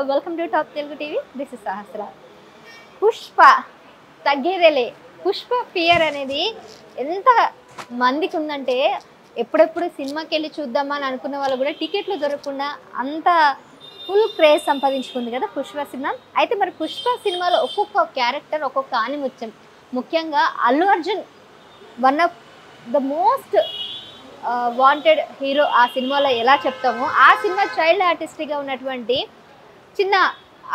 Welcome to top Telugu TV. This is Sahasra. Pushpa తగ్గేదేలే. Pushpa fear అనేది ఎంత మందికి ఉందంటే ఎప్పుడెప్పుడు సినిమాకి వెళ్ళి చూద్దామా అని అనుకున్న వాళ్ళు కూడా టికెట్లు దొరకకుండా అంత ఫుల్ క్రేజ్ సంపాదించుకుంది కదా పుష్ప సినిమా. అయితే మరి పుష్ప సినిమాలో ఒక్కొక్క క్యారెక్టర్ ఒక్కొక్క ఆనిముత్యం. ముఖ్యంగా Allu Arjun one of the most wanted hero ఆ సినిమాలో ఎలా చెప్తామో ఆ సినిమా చైల్డ్ ఆర్టిస్ట్గా ఉన్నటువంటి చిన్న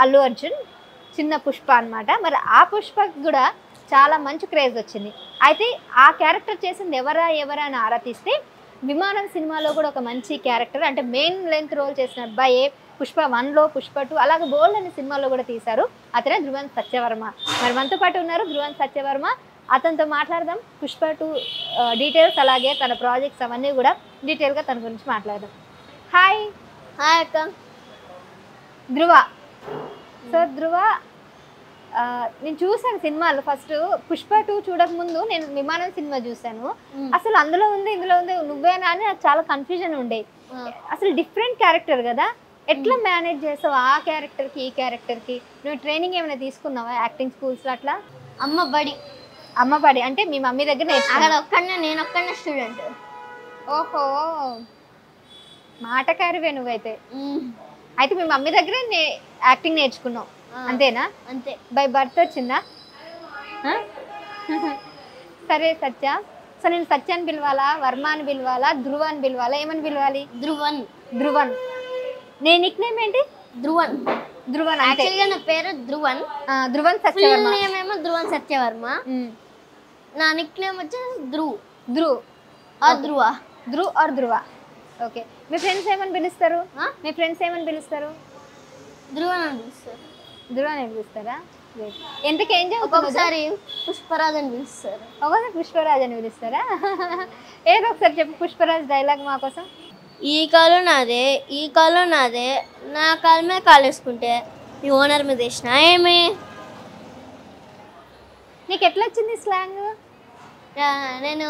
అల్లు అర్జున్ చిన్న పుష్ప అనమాట. మరి ఆ పుష్పకి కూడా చాలా మంచి క్రేజ్ వచ్చింది. అయితే ఆ క్యారెక్టర్ చేసింది ఎవరా అని ఆరా తీస్తే విమానం సినిమాలో కూడా ఒక మంచి క్యారెక్టర్ అంటే మెయిన్ లెంత్ రోల్ చేసిన అబ్బాయే పుష్ప 1లో పుష్ప 2 అలాగే బోల్డ్ అనే సినిమాలో కూడా తీశారు. అతనే ధ్రువన్ సత్యవర్మ. మరి మనతో పాటు ఉన్నారు ధ్రువన్ సత్యవర్మ. అతనితో మాట్లాడదాం పుష్ప 2 డీటెయిల్స్ అలాగే తన ప్రాజెక్ట్స్ అవన్నీ కూడా డీటెయిల్గా తన గురించి మాట్లాడదాం. హాయ్ అక్క. ధ్రువ. సో ధ్రువ, నేను చూసాను సినిమాలు. ఫస్ట్ పుష్ప 2 చూడకముందు నేను విమానం సినిమా చూసాను. అసలు అందులో ఉంది ఇందులో ఉంది నువ్వేనా అని నాకు చాలా కన్ఫ్యూజన్ ఉండే. అసలు డిఫరెంట్ క్యారెక్టర్ కదా, ఎట్లా మేనేజ్ చేసావు ఆ క్యారెక్టర్కి ఈ క్యారెక్టర్కి? నువ్వు ట్రైనింగ్ ఏమైనా తీసుకున్నావా యాక్టింగ్ స్కూల్స్లో అట్లా? అమ్మ బడి అంటే మీ మమ్మీ దగ్గర నేను ఒక్కనే స్టూడెంట్. ఓహో, మాటకారివే నువ్వైతే. అయితే మీ మమ్మీ దగ్గర యాక్టింగ్ నేర్చుకున్నావు అంతేనా? అంతే. బై బర్త్ వచ్చిందా? సరే సత్య. సో నేను సత్య అని పిలవాలా, వర్మ అని పిలవాలా, ధ్రువ అని పిలవాలా, ఏమని పిలవాలి? ధ్రువన్. నేను నిక్ నేమ్ ఏంటి? ధ్రువన్. యాక్చువల్గా నా పేరు ధ్రువన్. ధ్రువన్ సత్యవర్మ. నేమేమో ధ్రువన్ సత్యవర్మ. నా నిక్ నేమ్ వచ్చేసి ధ్రువ్ ఆర్ ధ్రువ. ఓకే. మీ ఫ్రెండ్స్ ఏమని పిలుస్తారు? ధ్రువన్ అని పిలుస్తారు. ధ్రువన్ అని పిలుస్తారా? ఎంతకి ఏం చదువుతావు? ఒకసారి పుష్పరాజ్ అని పిలుస్తారు. ఒకసారి పుష్పరాజ్ అని పిలుస్తారా? ఏదో ఒకసారి చెప్పు పుష్పరాజ్ డైలాగ్ మా కోసం. ఈ కాలు నాదే నా కాలు మీద కాలు వేసుకుంటే మీ ఓనర్ మీద వేసిన ఏమి? నీకు ఎట్లా వచ్చింది స్లాంగ్? నేను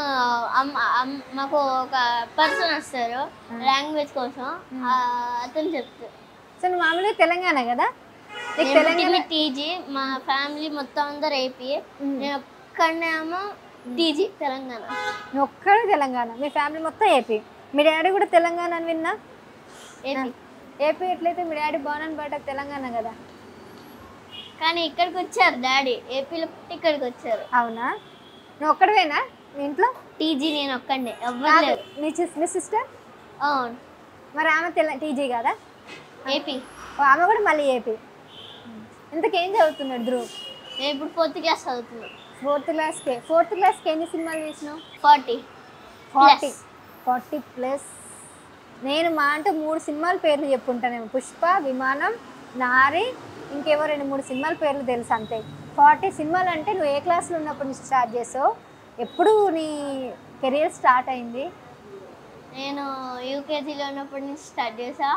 మాకు ఒక పర్సన్ వస్తారు లాంగ్వేజ్ కోసం, అతను చెప్తారు. సో నువ్వు మామూలుగా తెలంగాణ కదా? తెలంగాణ టీజీ. మా ఫ్యామిలీ మొత్తం అందరు ఏపీ. నేను ఒక్కడేమో టీజీ తెలంగాణ. నువ్వు ఒక్కడే తెలంగాణ, మీ ఫ్యామిలీ మొత్తం ఏపీ. మీ డాడీ కూడా తెలంగాణ అని విన్నా. ఏపీ ఎట్లయితే మీ డాడీ బాగున్నాను బయట తెలంగాణ కదా. కానీ ఇక్కడికి వచ్చారు డాడీ, ఏపీలో ఇక్కడికి వచ్చారు. అవునా? నువ్వు ఒక్కడవేనా మీ ఇంట్లో? టీజీ నేను ఒక్కడే, ఎవ్వరు. మీ సిస్టర్? అవును. మరి ఆమె టీజీ కదా? ఏపీ. ఆమె కూడా మళ్ళీ ఏపీ. ఇంతకేం చదువుతున్నాడు ధ్రువ్? నేను ఇప్పుడు 4th క్లాస్ చదువుతున్నాను. ఫోర్త్ క్లాస్కి ఎన్ని సినిమాలు చేసినావు? 40+. నేను మా అంటే 3 సినిమాల పేర్లు చెప్పుంటానేమో. పుష్ప, విమానం, నారి, ఇంకేవో 2-3 సినిమాల పేర్లు తెలుసు అంతే. 40 సినిమాలు అంటే నువ్వు ఏ క్లాస్లో ఉన్నప్పటి నుంచి స్టార్ట్ చేసావు? ఎప్పుడు నీ కెరియర్ స్టార్ట్ అయింది? నేను యూకేజీలో ఉన్నప్పటి నుంచి స్టార్ట్ చేసా.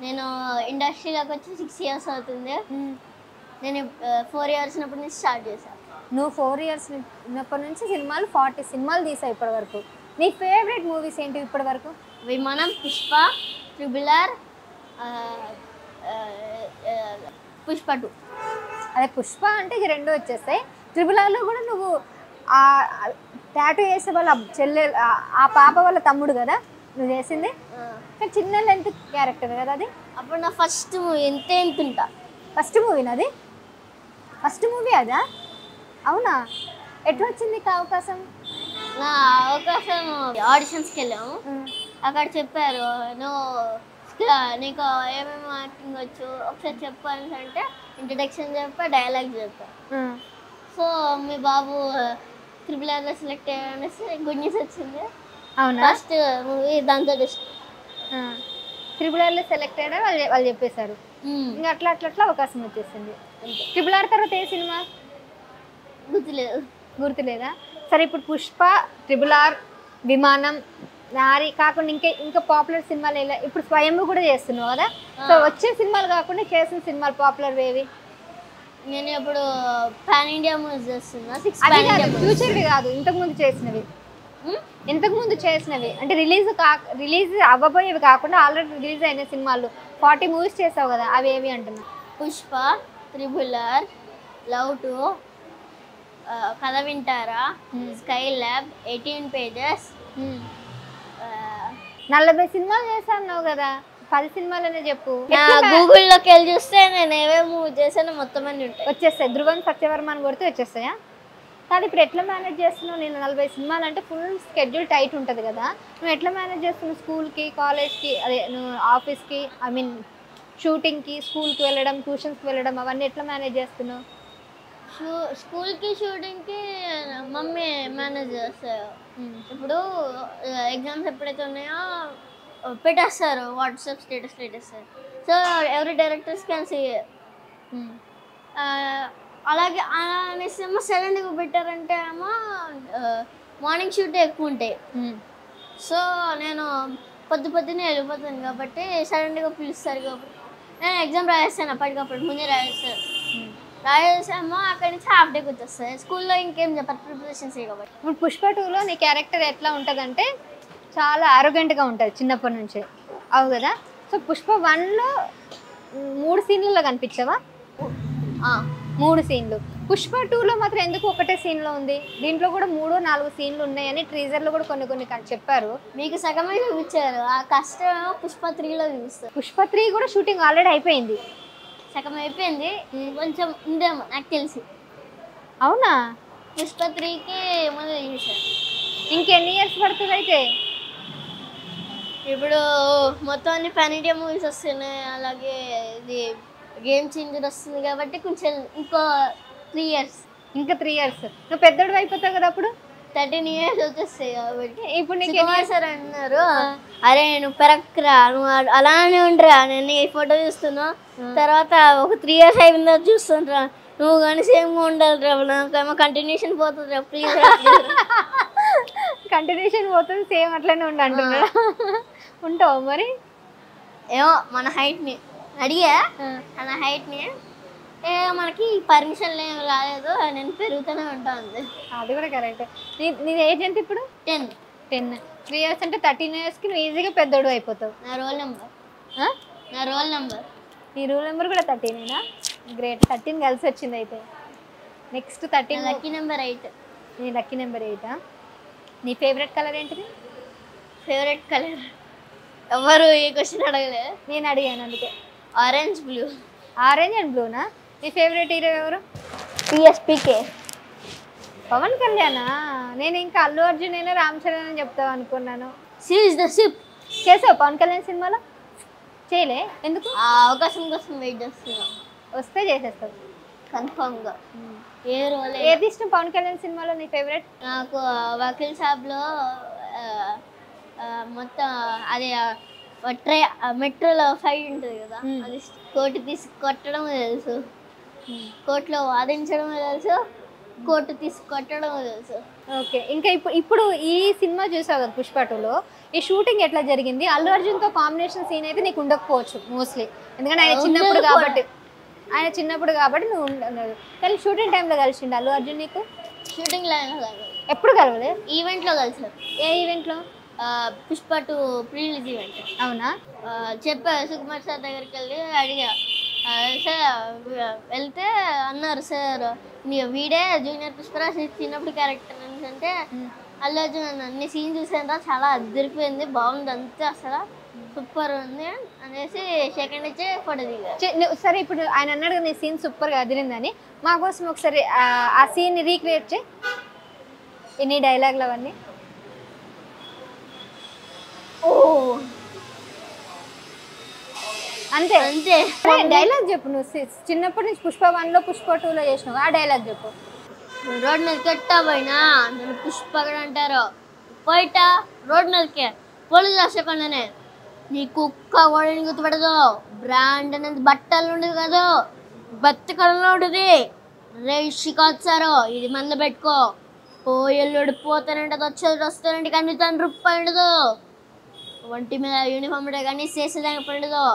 నేను ఇండస్ట్రీలోకి వచ్చి 6 years అవుతుంది. నేను 4 years ఉన్నప్పటి నుంచి స్టార్ట్ చేసా. నువ్వు 4 years ఉన్నప్పటి నుంచి 40 సినిమాలు తీసావు ఇప్పటి వరకు. నీ ఫేవరెట్ మూవీస్ ఏంటి ఇప్పటి వరకు? విమానం, పుష్ప, ట్రిపుల్ ఆర్, పుష్ప 2. అదే పుష్ప అంటే ఇది 2 వచ్చేస్తాయి. ట్రిపుల్ ఆర్లో కూడా నువ్వు టాటూ వేసే వాళ్ళ చెల్లె ఆ పాప వాళ్ళ తమ్ముడు కదా నువ్వు చేసింది. కానీ చిన్న లెంత్ క్యారెక్టర్ కదా అది. అప్పుడు నా ఫస్ట్ మూవీ ఎంత ఉంటా. ఫస్ట్ మూవీ అదా? అవునా? ఎట్లా వచ్చింది నీకు అవకాశం? నా అవకాశం ఆడిషన్స్కి వెళ్ళాము. అక్కడ చెప్పారు నీకు ఏమేమి యాక్టింగ్ వచ్చు ఒకసారి చెప్పు అని అంటే ఇంట్రడక్షన్ చెప్పా, డైలాగ్ చెప్పా. సో మీ బాబు ట్రిపుల్ ఆర్లో సెలెక్ట్ అయ్యానేసి గుడ్ న్యూస్ వచ్చింది. అవునా? ఫస్ట్ మూవీ దాంతో ట్రిపుల్ ఆర్లో సెలెక్ట్ అయ్యా వాళ్ళు చెప్పేశారు. ఇంకా అట్లా అవకాశం వచ్చేసింది. ట్రిపుల్ ఆర్ తర్వాత ఏ సినిమా గుర్తులేదా? సరే ఇప్పుడు పుష్ప, ట్రిపుల్ ఆర్, విమానం, నారి కాకుండా ఇంకా పాపులర్ సినిమాలు ఇప్పుడు స్వయంభూ కూడా చేస్తున్నావు కదా. సో వచ్చే సినిమాలు కాకుండా చేసిన సినిమాలు పాపులర్ ఏవి? నేను ఇప్పుడు పాన్ ఇండియా మూవీస్ చేస్తున్నా. ఫ్యూచర్వి కాదు, ఇంతకుముందు చేసినవి. ఇంతకు ముందు చేసినవి అంటే రిలీజ్ అవ్వబోయేవి కాకుండా ఆల్రెడీ రిలీజ్ అయిన సినిమాలు 40 మూవీస్ చేసావు కదా, అవి ఏవి అంటున్నా? పుష్ప, త్రిబులర్, లవ్ 2, కథ వింటారా, స్కై ల్యాబ్, 18 పేజెస్. 40 సినిమాలు చేసావు కదా, 10 సినిమాలనే చెప్పు. గూగుల్లోకి వెళ్ళి చూస్తే నేను ఏమేమి మూవీ చేశానో మొత్తం అన్ని ఉంటాయి, వచ్చేస్తాయి. ధ్రువం సత్యవర్మని కొడితే వచ్చేస్తాయా? కానీ ఇప్పుడు ఎట్లా మేనేజ్ చేస్తున్నావు? నేను 40 సినిమాలు అంటే ఫుల్ స్కెడ్యూల్ టైట్ ఉంటుంది కదా, నువ్వు ఎట్లా మేనేజ్ చేస్తున్నావు? స్కూల్కి, కాలేజ్కి, అదే నువ్వు ఆఫీస్కి, ఐ మీన్ షూటింగ్కి, స్కూల్కి వెళ్ళడం, ట్యూషన్స్కి వెళ్ళడం, అవన్నీ ఎట్లా మేనేజ్ చేస్తున్నావు? స్కూల్కి షూటింగ్కి మమ్మీ మేనేజ్ చేస్తారు. ఇప్పుడు ఎగ్జామ్స్ ఎప్పుడైతే ఉన్నాయో పెట్టేస్తారు, వాట్సాప్ స్టేటస్ పెట్టేస్తారు. సో ఎవరి డైరెక్టర్స్ క్యాన్ సీ. అలాగే అనేసి ఏమో సడన్గా పెట్టారంటే ఏమో మార్నింగ్ షూట్ ఎక్కువ ఉంటాయి. సో నేను పొద్దున్నే వెళ్ళిపోతాను కాబట్టి సడన్గా పిలుస్తారు కాబట్టి నేను ఎగ్జామ్ రాయేస్తాను, అప్పటికప్పుడు ముందే రాయేసామో అక్కడి నుంచి హాఫ్ డేకి వచ్చేస్తాయి. స్కూల్లో ఇంకేం చెప్పారు, ప్రిపరేషన్స్ కాబట్టి. ఇప్పుడు పుష్ప 2లో నీ క్యారెక్టర్ ఎట్లా ఉంటుందంటే చాలా ఆరోగెంట్గా ఉంటుంది చిన్నప్పటి నుంచే, అవు కదా? సో పుష్ప 1లో 3 సీన్లలో కనిపించవా? 3 సీన్లు. పుష్ప 2లో మాత్రం ఎందుకు ఒకటే సీన్లో ఉంది? దీంట్లో కూడా 3-4 సీన్లు ఉన్నాయని ట్రీజర్లో కూడా కొన్ని చెప్పారు. మీకు సగమే చూపించారు, ఆ కష్టం పుష్ప 3లో చూపిస్తారు. పుష్ప 3 కూడా షూటింగ్ ఆల్రెడీ అయిపోయింది, సగం అయిపోయింది, కొంచెం ఉందేమో నాకు తెలిసి. అవునా? పుష్ప 3కి ముందు చూసారు. ఇంకెన్ని ఇయర్స్ పడుతుంది అయితే? ఇప్పుడు మొత్తం అన్ని పాన్ ఇండియా మూవీస్ వస్తున్నాయి, అలాగే ఇది గేమ్ చేంజర్ వస్తుంది కాబట్టి కొంచెం ఇంకో 3 ఇయర్స్. ఇంకా 3 ఇయర్స్ నువ్వు పెద్దోడు అయిపోతావు కదా, అప్పుడు 13 ఇయర్స్ వచ్చేస్తాయి కాబట్టి. ఇప్పుడు నీకు సార్ అన్నారు, అరే నువ్వు పెరక్రా, నువ్వు అలానే ఉండరా, నేను ఈ ఫోటో చూస్తున్నా, తర్వాత ఒక 3 ఇయర్స్ అయిన తర్వాత చూస్తుంటా, నువ్వు కానీ సేమ్గా ఉండాలి రా, నాకేమో కంటిన్యూషన్ పోతుంది రా, ప్లీజ్ రా. కంటిన్యూషన్ పోతుంది, సేమ్ అట్లనే అంటున్నాడు. ఉంటావు మరి? ఏమో మన హైట్ని అడిగా, మన హైట్ని మనకి పర్మిషన్ ఏం రాలేదు, నేను పెరుగుతూనే ఉంటాను. అది కూడా కరెక్ట్. నీ ఏజ్ ఎంత ఇప్పుడు? 10. 3 ఇయర్స్ అంటే 13 ఇయర్స్కి నువ్వు ఈజీగా పెద్దోడు అయిపోతావు. నా రోల్ నెంబర్ నీ రూల్ నెంబర్ కూడా 13ఏనా? గ్రేట్. 13 కలిసి వచ్చింది అయితే. Next 13 lucky number 8. నీ లక్కీ నెంబర్ 8. నీ ఫేవరెట్ కలర్ ఏంటిది? ఫేవరెట్ కలర్ ఎవరు ఏ క్వశ్చన్ అడగలే, నేను అడిగాను అందుకే. Orange blue. ఆరెంజ్ అండ్ బ్లూనా? నీ ఫేవరెట్ హీరో ఎవరు? పిఎస్పీకే. పవన్ కళ్యాణా? నేను ఇంకా అల్లు అర్జున్ అయినా రామ్ చరణ్ అని చెప్తావు అనుకున్నాను. సీజ్ ద షిప్ చేసావు పవన్ కళ్యాణ్ సినిమాలో? చేయలే, ఎందుకు? ఆ అవకాశం కోసం వెయిట్ చేస్తున్నా, వస్తే చేసేస్తావు కన్ఫామ్గా. ఏ రోల్ ఏది ఇష్టం పవన్ కళ్యాణ్ సినిమాలో నీ ఫేవరెట్? నాకు వకీల్ సాబ్లో మొత్తం అదే మెట్రోలో ఫైట్ ఉంటుంది కదా, అది కోర్టు తీసి కొట్టడం తెలుసు, కోర్టులో వాదించడం తెలుసు, కోర్టు తీసి కొట్టడం తెలుసు. ఓకే. ఇంకా ఇప్పుడు ఈ సినిమా చూసావు కదా పుష్ప 2లో, ఈ షూటింగ్ ఎట్లా జరిగింది? అల్లు అర్జున్తో కాంబినేషన్ సీన్ అయితే నీకు ఉండకపోవచ్చు మోస్ట్లీ, ఎందుకంటే ఆయన చిన్నప్పుడు కాబట్టి నువ్వు ఉండదు. కానీ షూటింగ్ టైంలో కలిసిండు అల్లు అర్జున్ నీకు? షూటింగ్ లైన్ ఎప్పుడు కలవలే? ఈవెంట్లో కలిసారు. ఏ ఈవెంట్లో? Pushpa 2 pre-release event. అవునా? చెప్పా సుకుమార్ సార్ దగ్గరికి వెళ్ళి అడిగా, సార్ వెళ్తే అన్నారు, సార్ వీడే జూనియర్ పుష్పరాజ్ చిన్నప్పుడు క్యారెక్టర్ అని అంటే, అల్లు అర్జున్ అన్ని సీన్ చూసాను చాలా అదిరిపోయింది, బాగుంది, అంతే అసలు సూపర్ ఉంది అనేసి సెకండ్ ఇచ్చి ఫోటో దిగా. సరే ఇప్పుడు ఆయన అన్నాడు నీ సీన్ సూపర్గా అదిరిందని, మా కోసం ఒకసారి ఆ సీన్ని రీక్రియేట్ చేయి, ఎన్ని డైలాగులు అవన్నీ. ఓ అంతే అంతే. డైలాగ్ చెప్పు, నువ్వు చిన్నప్పటి నుంచి పుష్ప 1లో పుష్ప 2లో చేసినావు, ఆ డైలాగ్ చెప్పు. రోడ్ మీద కెట్టా పోయినా నన్ను పుష్పగడ అంటారు, పోయిట రోడ్ మీదకే పోలీసు రాసేకుండానే నీ కుక్క కూడా గుర్తుపడదు, బ్రాండ్ అనేది బట్టలు ఉండదు కదా, బతుకడంలో ఉంటుంది, రేషి కాదు ఇది మంద పెట్టుకో, పోయేళ్ళుడు పోతానంటే వచ్చేది వస్తానంటే కానీ ₹10 ఉండదు, ఒంటి మీద యూనిఫామ్ ఉంటే కానీ చేసేదానికి పండదు,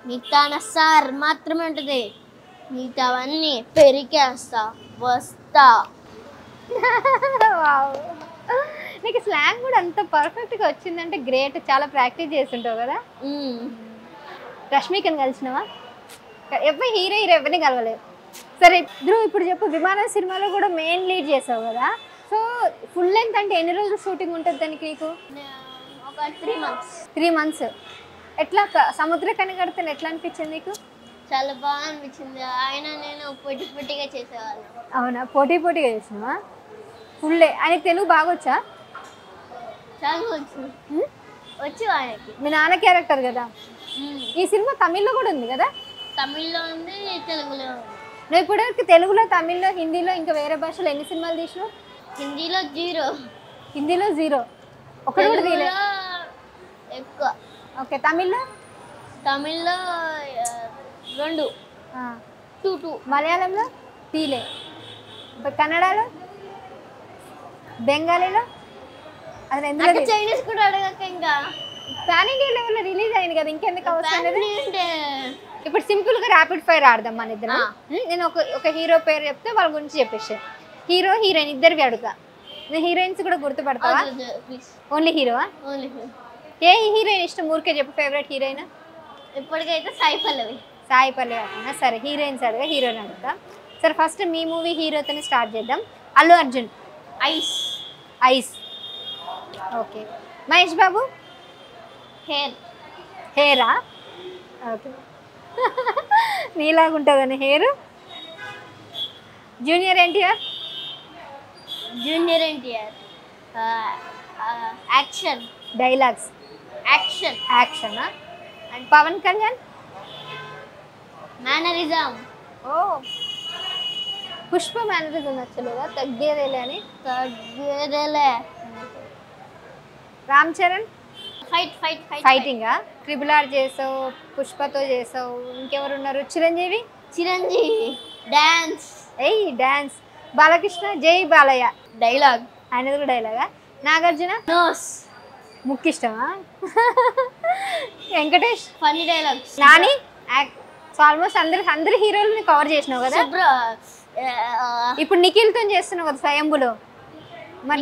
మిగతా సార్ మాత్రమే ఉంటుంది, మిగతావన్నీ పెరికేస్తా వస్తా. నీకు స్లాంగ్ కూడా అంత పర్ఫెక్ట్గా వచ్చిందంటే గ్రేట్. చాలా ప్రాక్టీస్ చేస్తుంటావు కదా. రష్మికని కలిసినావా? ఎవరు హీరో ఎవరిని కలవలేదు. సరే ధ్రువ్, ఇప్పుడు చెప్పు, విమానం సినిమాలో కూడా మెయిన్ లీడ్ చేసావు కదా. సో ఫుల్ లెంత్ అంటే ఎన్ని రోజులు షూటింగ్ ఉంటుంది దానికి నీకు? ఒక 3 months. 3 months. ఎట్లా సముద్ర కనిగడితే ఎట్లా అనిపించింది నీకు? చాలా బాగా అనిపించింది. ఆయన నేను పొట్టిగా చేసేవాళ్ళం. అవునా, పోటీగా చేసినావా? ఫుల్. ఆయనకి తెలుగు బాగా వచ్చా? చాలా వచ్చు ఆయనకి. మీ నాన్న క్యారెక్టర్ కదా. ఈ సినిమా తమిళ్లో కూడా ఉంది కదా? తమిళ్లో ఉంది, తెలుగులో ఉంది. నువ్వు ఇప్పటివరకు తెలుగులో, తమిళ్లో, హిందీలో ఇంకా వేరే భాషలో ఎన్ని సినిమాలు తీసినావు? హిందీలో 0. హిందీలో 0. ఒకటి కూడా తీయలే? ఎక్కువ. ఓకే. తమిళ్లో? తమిళ్లో 2. 2. మలయాళంలో తీలే? కన్నడలో? బెంగాలీలో? అసలు ఎందుకు? చైనీస్ కూడా అడగక ఇంకా పాన్ ఇండియా లెవెల్లో రిలీజ్ అయింది కదా, ఇంకెందుకు అవసరం లేదు? అంటే ఇప్పుడు సింపుల్ గా ర్యాపిడ్ ఫైర్ ఆడదాం మన ఇద్దరం. నేను ఒక హీరో పేరు చెప్తే వాళ్ళ గురించి చెప్పేసి, హీరో హీరోయిన్ ఇద్దరివి అడుగుతా. నేను హీరోయిన్స్ కూడా గుర్తుపడతావా? ఓన్లీ హీరోవా? ఏ హీరోయిన్ ఇష్టం ఊరికే చెప్పు, ఫేవరెట్ హీరోయిన్? ఇప్పటికైతే సాయి పల్లవి. సాయి పల్లవి కాకుండా సరే హీరోయిన్స్ అడుగా, హీరోయిన్ అడుగుతా. సరే ఫస్ట్ మీ మూవీ హీరోతోనే స్టార్ట్ చేద్దాం. అల్లు అర్జున్. ఐస్. ఓకే. మహేష్ బాబు? హెయిరా? ఓకే. నీలాగా ఉంటుందని hair. Junior NTR? Action. Dialogues? యాక్షనా? అండ్ పవన్ కళ్యాణ్? మేనరిజం. ఓ, పుష్ప మేనరిజం నచ్చలేదా? తగ్గేదేలే అని. రామ్ చరణ్? ఫైటింగా? RRR చేసావు, పుష్పతో చేసావు, ఇంకెవరు ఉన్నారు? చిరంజీవి? డాన్స్. బాలకృష్ణ? జై బాలయ్య. డైలాగ్. ఆయనది కూడా డైలాగా? నాగార్జున? ముక్కిష్టమా? Venkatesh? Funny dialogues. Nani? So almost అందరి హీరోలని కవర్ చేసినావు కదా. ఇప్పుడు నిఖిల్తో చేస్తున్నావు కదా స్వయంభులో. మరి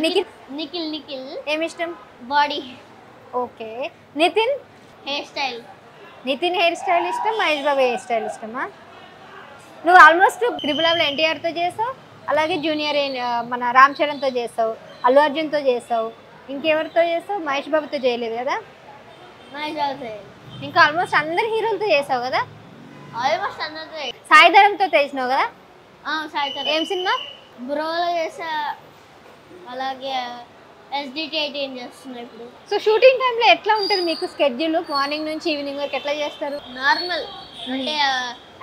నిఖిల్ ఏమి ఇష్టం? Body. Okay. Nitin? Hair style. Hair style ఇష్టం. మహేష్ బాబు హెయిర్ స్టైల్ ఇష్టమా? నువ్వు ఆల్మోస్ట్ RRRలో ఎన్టీఆర్తో చేసావు, అలాగే జూనియర్ మన రామ్ చరణ్తో చేసావు, అల్లు అర్జున్తో చేసావు, ఇంకెవరితో చేసావు? మహేష్ బాబుతో చేయలేదు కదా. ఇంకా ఆల్మోస్ట్ అందరి హీరోలతో చేసావు కదా. సాయి ధరమ్తో చేసినావు కదా. ఏం సినిమా? బ్రోలో చేసా, అలాగే SDT18 చేస్తున్నా ఇప్పుడు. సో షూటింగ్ టైంలో ఎట్లా ఉంటుంది మీకు స్కెడ్యూల్? మార్నింగ్ నుంచి ఈవినింగ్ వరకు ఎట్లా చేస్తారు? నార్మల్ అంటే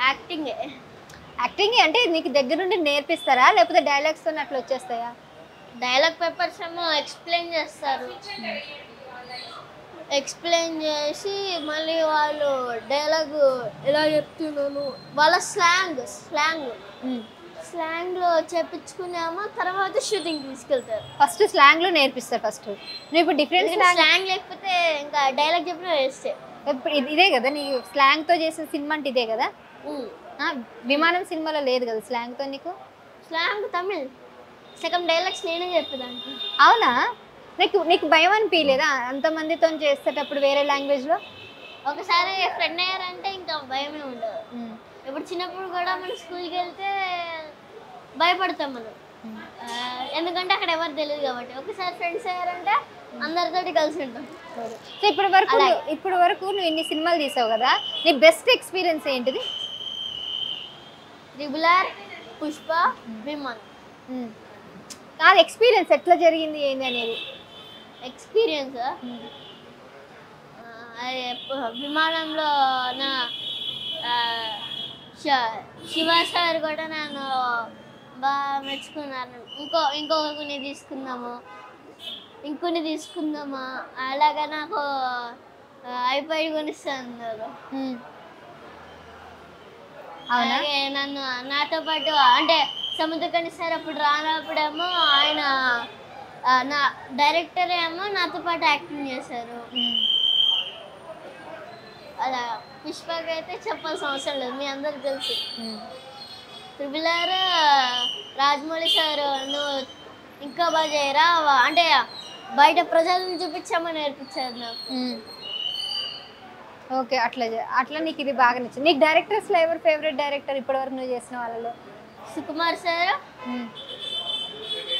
యాక్టింగ్ అంటే నీకు దగ్గర నుండి నేర్పిస్తారా, లేకపోతే డైలాగ్స్తో అట్లా వచ్చేస్తాయా? డైలాగ్ పేపర్స్ ఏమో ఎక్స్ప్లెయిన్ చేస్తారు. ఎక్స్ప్లెయిన్ చేసి మళ్ళీ వాళ్ళు డైలాగ్ ఎలా చెప్తున్నాను వాళ్ళ స్లాంగ్లో చెప్పించుకున్నామో తర్వాత షూటింగ్ తీసుకెళ్తారు. ఫస్ట్ స్లాంగ్లో నేర్పిస్తారు. ఫస్ట్ నువ్వు ఇప్పుడు డిఫరెంట్ స్లాంగ్ లేకపోతే ఇంకా డైలాగ్ చెప్పినా వేస్తే. ఇప్పుడు ఇదే కదా నీ స్లాంగ్తో చేసిన సినిమా అంటే ఇదే కదా. విమానం సినిమాలో లేదు కదా స్లాంగ్తో నీకు. స్లాంగ్ తమిళ్, సెకండ్ డైలాగ్స్ నేనే చెప్పేదానికి. అవునా? నీకు భయం అనిపించలేదా అంతమందితో చేసేటప్పుడు వేరే లాంగ్వేజ్లో? ఒకసారి ఫ్రెండ్ అయ్యారంటే ఇంకా భయమే ఉండదు. ఇప్పుడు చిన్నప్పుడు కూడా మనం స్కూల్కి వెళ్తే భయపడతాం మనం, ఎందుకంటే అక్కడ ఎవరు తెలియదు కాబట్టి. ఒకసారి ఫ్రెండ్స్ అయ్యారంటే అందరితోటి కలిసి ఉంటాం. సో ఇప్పుడు వరకు నువ్వు ఇన్ని సినిమాలు తీసావు కదా, నీ బెస్ట్ ఎక్స్పీరియన్స్ ఏంటిది? RRR, పుష్ప, విమానం. కాదు, ఎక్స్పీరియన్స్ ఎట్లా జరిగింది ఏంది అనేది. ఎక్స్పీరియన్స్ విమానంలో నా శివ సార్ కూడా నన్ను బాగా మెచ్చుకున్నారు. ఇంకొకరిని తీసుకుందామా అలాగా నాకు ఐప్యాడ్ కొనిస్తున్నారు. అలాగే నాతో పాటు అంటే సముద్రకని సార్ అప్పుడు రానప్పుడేమో ఆయన నా డైరెక్టర్ ఏమో నాతో పాటు యాక్టింగ్ చేశారు. అలా పుష్పకి అయితే చెప్పాల్సిన అవసరం లేదు, మీ అందరికి తెలుసు. RRR రాజమౌళి సార్ నువ్వు ఇంకా బాగా చేయరా అంటే బయట ప్రజలను చూపించామని నేర్పించారు నాకు. ఓకే, అట్లా నీకు ఇది బాగా నచ్చింది. నీకు డైరెక్టర్స్లో ఎవరు ఫేవరెట్ డైరెక్టర్ ఇప్పటివరకు నువ్వు చేసిన వాళ్ళలో? సుకుమార్ సార్,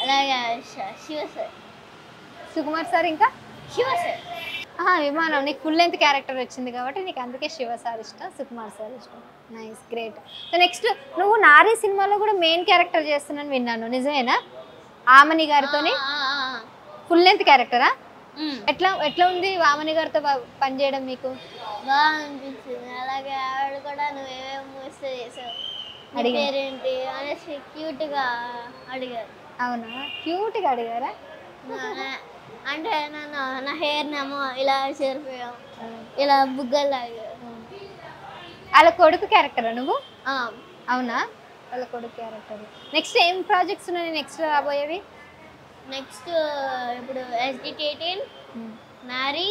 అలాగే శివ సార్. సుకుమార్ సార్, ఇంకా శివ సార్. విమానం నీకు ఫుల్ లెంత్ క్యారెక్టర్ వచ్చింది కాబట్టి నీకు అందుకే శివ సార్ ఇష్టం, సుకుమార్ సార్ ఇష్టం. Nice, great. సో నెక్స్ట్ నువ్వు నారీ సినిమాలో కూడా మెయిన్ క్యారెక్టర్ చేస్తున్నాను విన్నాను, నిజమేనా? ఆమని గారితోని ఫుల్ లెంత్ క్యారెక్టరా? ఎట్లా ఉంది వామని గారితో పనిచేయడం మీకు? బాగా అనిపించింది. అలాగే ఆవిడ కూడా నువ్వేమేమి మూవీస్ చేసావు, నీ పేరేంటి అనేసి క్యూట్గా అడిగారు. అవునా, క్యూట్గా అడిగారా? అంటే నా హెయిర్ నేమో ఇలా చేరిపోయాం, ఇలా బుగ్గలు అడిగారు. వాళ్ళ కొడుకు క్యారెక్టరా నువ్వు? అవునా, వాళ్ళ కొడుకు క్యారెక్టర్. నెక్స్ట్ ఏం ప్రాజెక్ట్స్ ఉన్నాయి నెక్స్ట్ రాబోయేవి? నెక్స్ట్ ఇప్పుడు SDT18, నారీ,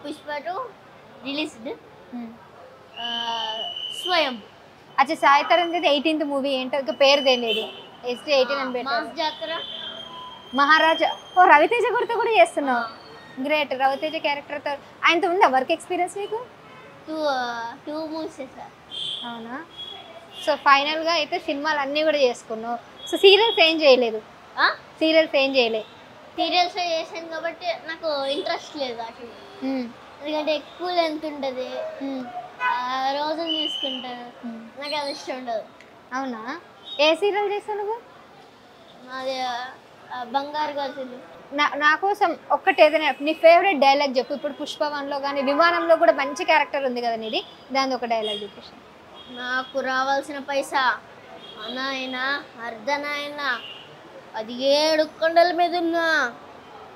పుష్ప 2 రిలీజ్డ్, స్వయం. అచ్చా, సాయి తరుణ్ 18th మూవీ ఏంటో ఇంకా పేరు తెలియదు, SDT18 అని పెట్టారు. జాతర, మహారాజా. ఓ, రవితేజ గురితో కూడా చేస్తున్నావు, గ్రేట్. రవితేజ క్యారెక్టర్తో ఆయనతో ఉందా వర్క్ ఎక్స్పీరియన్స్ నీకు? టూ మూవీస్ చేశారు. అవునా? సో ఫైనల్గా అయితే సినిమాలు అన్నీ కూడా చేసుకున్నావు. సో సీరియల్స్ ఏం చేయలేదు? సీరియల్స్ ఏం చేయలేదు? సీరియల్స్ చేశాను కాబట్టి నాకు ఇంట్రెస్ట్ లేదు అసలు. ఎందుకంటే ఎక్కువ లెంత్ ఉంటుంది, రోజు తీసుకుంటాను, నాకు అది ఇష్టం ఉండదు. అవునా? ఏ సీరియల్ చేస్తావు నువ్వు? అది బంగారు గాజులు. నా కోసం ఒక్కటి ఏదైనా నీ ఫేవరెట్ డైలాగ్ చెప్పు. ఇప్పుడు పుష్ప 1లో కానీ విమానంలో కూడా మంచి క్యారెక్టర్ ఉంది కదా నీది, దాని ఒక డైలాగ్ చెప్పేసి. నాకు రావాల్సిన పైసా అనాయనా అర్ధనాయనా, అది 7 కొండల మీద ఉన్నా,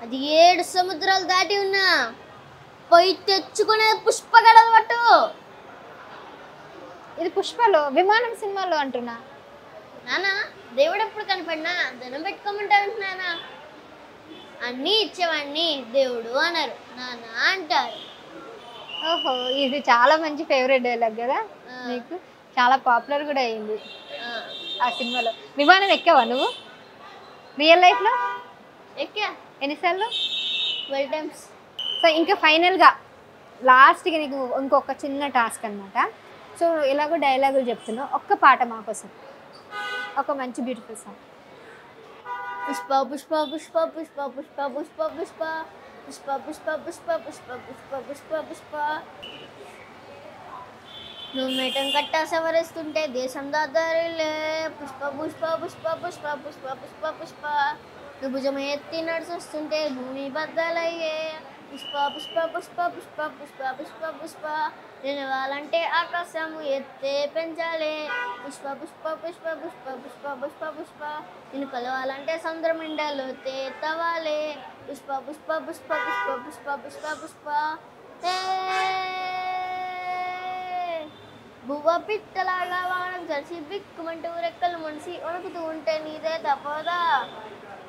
అది 7 సముద్రాలు దాటి ఉన్నా, పోయి తెచ్చుకునే పుష్పగడలు పట్టు. ఇది పుష్పలో, విమానం సినిమాలో అంటున్నా. నానా, దేవుడు ఎప్పుడు కనపడినా ధనం పెట్టుకోమంటా నానా, అన్నీ ఇచ్చేవాడిని దేవుడు అన్నారు, నాన్న అంటారు. ఓహో, ఇది చాలా మంచి ఫేవరెట్ డైలాగ్ కదా నీకు, చాలా పాపులర్ కూడా అయింది ఆ సినిమాలో. విమానం ఎక్కావా నువ్వు రియల్ లైఫ్లో? ఎక్కా. ఎన్నిసార్లు? 12 times. సో ఇంకా ఫైనల్గా లాస్ట్కి నీకు ఇంకొక చిన్న టాస్క్ అనమాట. సో ఎలాగో డైలాగులు చెప్తున్నావు, ఒక్క పాట మా కోసం, ఒక మంచి బ్యూటిఫుల్ సాంగ్. పుష్ప పుష్ప పుష్ప పుష్ప పుష్ప పుష్ప పుష్ప పుష్ప పుష్ప పుష్ప పుష్ప పుష్ప పుష్ప పుష్ప. నువ్వు మేటం కట్ట సవరిస్తుంటే దేశం దాదారిలే, పుష్ప పుష్ప పుష్ప పుష్ప పుష్ప పుష్ప పుష్ప. నువ్వు భుజం ఎత్తి నడుచొస్తుంటే భూమి బద్దలయ్యే, పుష్ప పుష్ప పుష్ప పుష్ప పుష్ప పుష్ప పుష్ప. నేను వాళ్ళంటే ఆకాశము ఎత్తే పెంచాలే, పుష్ప పుష్ప పుష్ప పుష్ప పుష్ప పుష్ప పుష్ప. నేను కలవాలంటే సంద్రమిండలు తేతవాలే, పుష్ప పుష్ప పుష్ప పుష్ప పుష్ప పుష్ప పుష్ప. బువ్వ పిట్టలాగా వానం కలిసి బిక్కుమంటూ రెక్కలు మునిసి వణుకుతూ ఉంటే నీదే తప్పదా,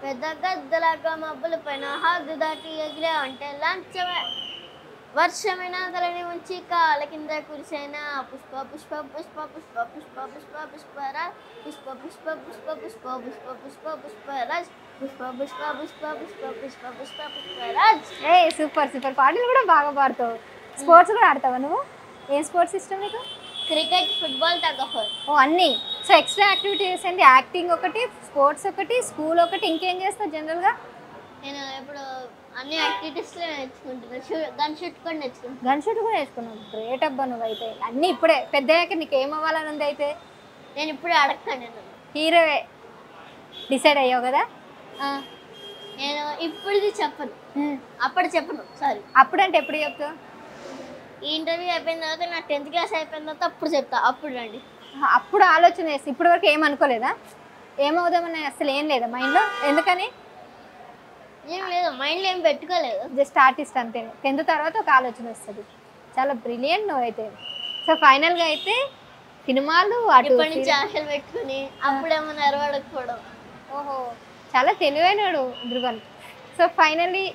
పెద్ద గద్దలాగా మబ్బుల పైన హాగు దాటి ఎగిరా అంటే లంచమే, వర్షమైన తలని ఉంచి కాళ్ళ కింద కురిసైనా, పుష్ప పుష్ప పుష్ప పుష్ప పుష్ప పుష్ప పుష్పరాజ్, పుష్ప పుష్ప పుష్ప పుష్ప పుష్ప పుష్ప పుష్పరాజ్, పుష్ప పుష్ప పుష్ప పుష్ప పుష్ప పుష్ప పుష్పరాజ్. సూపర్ సూపర్, పాటలు కూడా బాగా పాడుతావు. స్పోర్ట్స్ కూడా ఆడతావా నువ్వు? ఏం స్పోర్ట్స్ ఇష్టం నీకు? Cricket, football, tug of war. ఓ, అన్నీ. సో ఎక్స్ట్రా యాక్టివిటీస్ ఏంటి? యాక్టింగ్ ఒకటి, స్పోర్ట్స్ ఒకటి, స్కూల్ ఒకటి, ఇంకేం చేస్తావు జనరల్గా? నేను ఇప్పుడు అన్ని యాక్టివిటీస్లో నేర్చుకుంటున్నాను. గన్ షూట్ కూడా నేర్చుకుంటాను. గన్ షూట్ కూడా నేర్చుకున్నావు, గ్రేట్ అబ్బా. నువ్వు అయితే అన్నీ ఇప్పుడే పెద్దయ్యాక నీకు ఏమవ్వాలని ఉంది? అయితే నేను ఇప్పుడే అడగండి, హీరోవే డిసైడ్ అయ్యావు కదా? నేను ఇప్పుడుది చెప్పను, అప్పుడు చెప్పను. సారీ, అప్పుడంటే ఎప్పుడు చెప్తావు? ఈ ఇంటర్వ్యూ అయిపోయిన తర్వాత నా 10th క్లాస్ అయిపోయిన తర్వాత అప్పుడు చెప్తా. అప్పుడు రండి. అప్పుడు ఆలోచన చేసి ఇప్పటి వరకు ఏమనుకోలేదా? ఏమవుదామని అసలు ఏం లేదా మైండ్లో? ఎందుకని? ఏం లేదు, మైండ్లో ఏం పెట్టుకోలేదు, జస్ట్ ఆర్టిస్ట్ అంతే. 10th తర్వాత ఒక ఆలోచన వస్తుంది. చాలా బ్రిలియంట్ నువ్వు అయితే. సో ఫైనల్గా అయితే సినిమాలు అటు ఇప్పటి నుంచి ఆశలు పెట్టుకుని అప్పుడేమో నెరవేడకపోవడం. ఓహో, చాలా తెలివైనడు ధ్రువన్. సో ఫైనల్లీ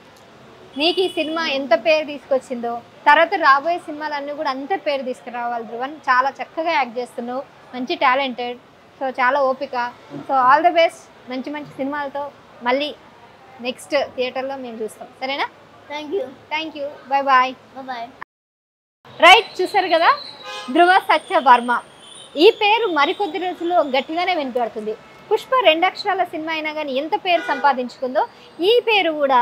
నీకు ఈ సినిమా ఎంత పేరు తీసుకొచ్చిందో, తర్వాత రాబోయే సినిమాలన్నీ కూడా అంత పేరు తీసుకురావాలి ధ్రువన్. చాలా చక్కగా యాక్ట్ చేస్తున్నావు, మంచి టాలెంటెడ్. సో చాలా ఓపిక. సో ఆల్ ద బెస్ట్, మంచి మంచి సినిమాలతో మళ్ళీ నెక్స్ట్ థియేటర్లో మేము చూస్తాం. సరేనా? Thank you. Bye bye. Bye. Right, చూసారు కదా, ధ్రువ సత్య వర్మ. ఈ పేరు మరికొద్ది రోజుల్లో గట్టిగానే వినపడుతుంది. పుష్ప 2 అక్షరాల సినిమా అయినా కానీ ఎంత పేరు సంపాదించుకుందో ఈ పేరు కూడా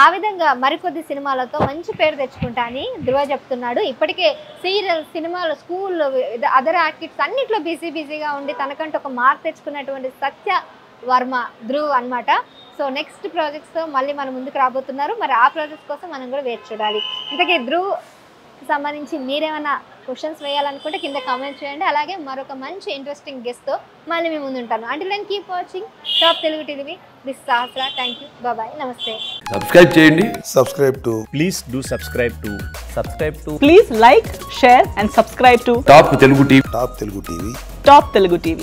ఆ విధంగా మరికొద్ది సినిమాలతో మంచి పేరు తెచ్చుకుంటా అని ధ్రువ చెప్తున్నాడు. ఇప్పటికే సీరియల్, సినిమాలు, స్కూల్, అదర్ యాక్టివిటీస్ అన్నిట్లో బిజీగా ఉండి తనకంటూ ఒక మార్క్ తెచ్చుకున్నటువంటి సత్య వర్మ ధ్రువ్ అన్నమాట. సో నెక్స్ట్ ప్రాజెక్ట్స్తో మళ్ళీ మన ముందుకు రాబోతున్నారు. మరి ఆ ప్రాజెక్ట్స్ కోసం మనం కూడా వేచి చూడాలి. ఇంతకీ ధ్రువ్ సంబంధించి మీరేమైనా క్వశ్చన్స్ వేయాలనుకుంటే కింద కామెంట్ చేయండి. అలాగే మరొక మంచి ఇంట్రెస్టింగ్ గెస్ట్తో మళ్ళీ మేము ముందు ఉంటాను. Until then keep watching top Telugu TV. This Sahasra. Thank you. Bye. నమస్తే. సబ్స్క్రైబ్ చేయండి. Please do subscribe to Please like, share and subscribe to top Telugu TV. Top Telugu TV. Top Telugu TV.